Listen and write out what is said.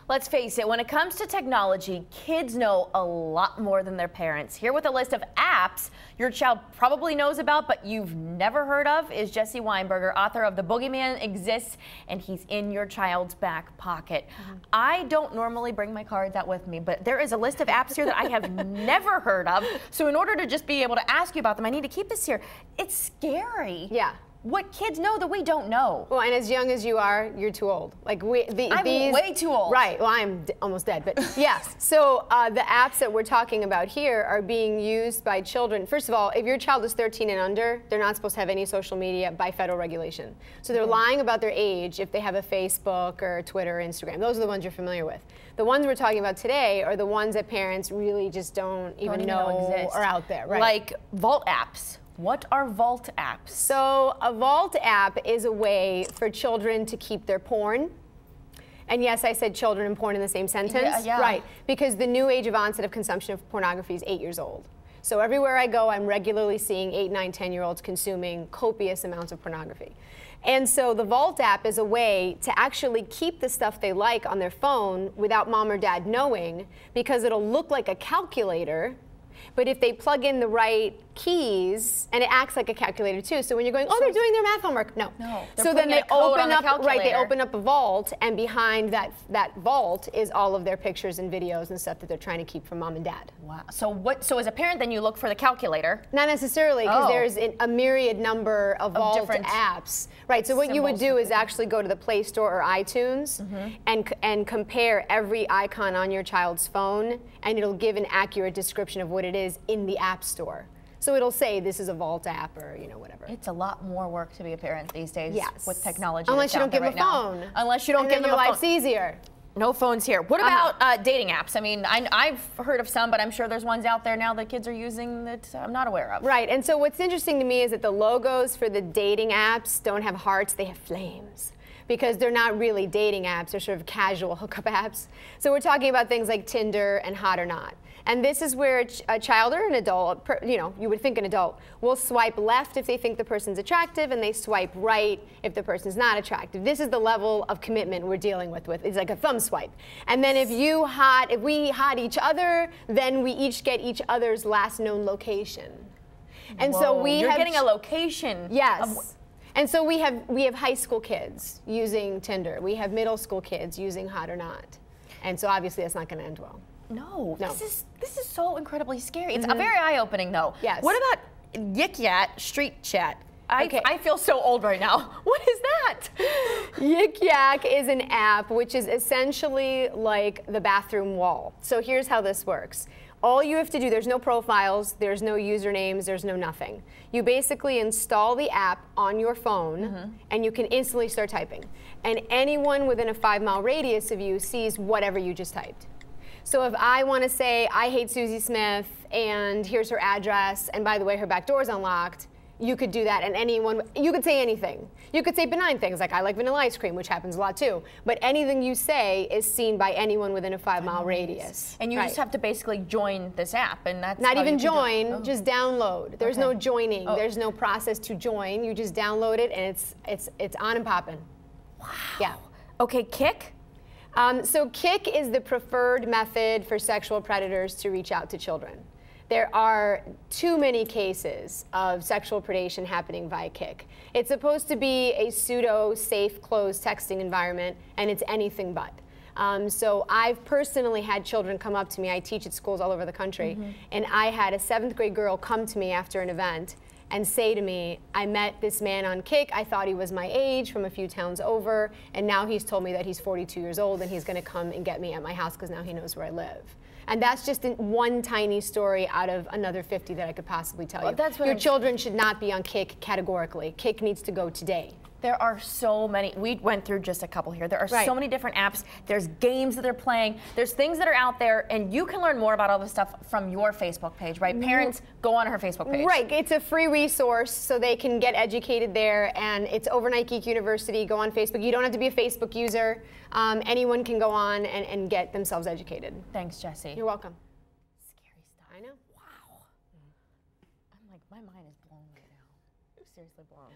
Let's face it, when it comes to technology, kids know a lot more than their parents. Here with a list of apps your child probably knows about but you've never heard of is Jesse Weinberger, author of The Boogeyman Exists, and he's in your child's back pocket. I don't normally bring my cards out with me, but there is a list of apps here that I have never heard of. So in order to just be able to ask you about them, I need to keep this here. It's scary. Yeah. What kids know that we don't know. Well, and as young as you are, you're too old. Like I'm way too old. Right. Well, I'm almost dead, but yes. So the apps that we're talking about here are being used by children. First of all, if your child is 13 and under, they're not supposed to have any social media by federal regulation. So they're lying about their age if they have a Facebook or Twitter or Instagram. Those are the ones you're familiar with. The ones we're talking about today are the ones that parents really just don't even know exist. Are out there. Right. Like Vault apps. What are Vault apps? So a Vault app is a way for children to keep their porn. And yes, I said children and porn in the same sentence. Yeah. Right, because the new age of onset of consumption of pornography is 8 years old. So everywhere I go, I'm regularly seeing 8, 9, 10-year-olds consuming copious amounts of pornography. And so the Vault app is a way to actually keep the stuff they like on their phone without mom or dad knowing, because it'll look like a calculator. But if they plug in the right keys, and it acts like a calculator too, so when you're going, oh, they're doing their math homework, no. So then they open up, they open up a vault, and behind that vault is all of their pictures and videos and stuff that they're trying to keep from mom and dad. Wow. So as a parent, then you look for the calculator. Not necessarily, because there's a myriad number of Vault apps. Right. So what you would do is actually go to the Play Store or iTunes and compare every icon on your child's phone, and it'll give an accurate description of what it is in the App Store. So it'll say this is a Vault app or whatever. It's a lot more work to be a parent these days with technology. Unless you don't give them a phone. Unless you don't give them a phone. Your life's easier. No phones here. What about dating apps? I mean, I've heard of some, but I'm sure there's ones out there now that kids are using that I'm not aware of. Right, and so what's interesting to me is that the logos for the dating apps don't have hearts, they have flames. Because they're not really dating apps, they're sort of casual hookup apps. So we're talking about things like Tinder and Hot or Not. And this is where a child or an adult, you would think an adult, will swipe left if they think the person's attractive, and they swipe right if the person's not attractive. This is the level of commitment we're dealing with. It's like a thumb swipe. And then if we hot each other, then we each get each other's last known location. And so you're getting a location. Yes. And so we have high school kids using Tinder. We have middle school kids using Hot or Not. And so obviously that's not going to end well. No. This is so incredibly scary. It's very eye-opening though. Yes. What about Yik Yak Street Chat? I feel so old right now. What is that? Yik Yak is an app which is essentially like the bathroom wall. So here's how this works. All you have to do, there's no profiles, there's no usernames, there's no nothing. You basically install the app on your phone and you can instantly start typing. And anyone within a 5-mile radius of you sees whatever you just typed. So if I want to say, I hate Susie Smith, and here's her address, and by the way, her back door's unlocked, you could do that, and you could say anything. You could say benign things, like I like vanilla ice cream, which happens a lot too. But anything you say is seen by anyone within a 5-mile radius. And you just have to basically join this app, and that's not even join, just download. There's no joining. There's no process to join. You just download it, and it's on and popping. Wow. Yeah. Okay, Kik? So Kik is the preferred method for sexual predators to reach out to children. There are too many cases of sexual predation happening via Kik. It's supposed to be a pseudo-safe, closed texting environment, and it's anything but. So I've personally had children come up to me. I teach at schools all over the country, and I had a 7th grade girl come to me after an event and say to me, I met this man on Kik, I thought he was my age from a few towns over, and now he's told me that he's 42 years old and he's gonna come and get me at my house because now he knows where I live. And that's just one tiny story out of another 50 that I could possibly tell you. Your children should not be on Kik categorically. Kik needs to go today. There are so many. We went through just a couple here. There are so many different apps. There's games that they're playing. There's things that are out there, and you can learn more about all this stuff from your Facebook page, right? Parents, go on her Facebook page. Right. It's a free resource, so they can get educated there, and it's Overnight Geek University. Go on Facebook. You don't have to be a Facebook user. Anyone can go on and get themselves educated. Thanks, Jesse. You're welcome. Scary stuff. I know. Wow. I'm like, my mind is blown right now. Seriously blown.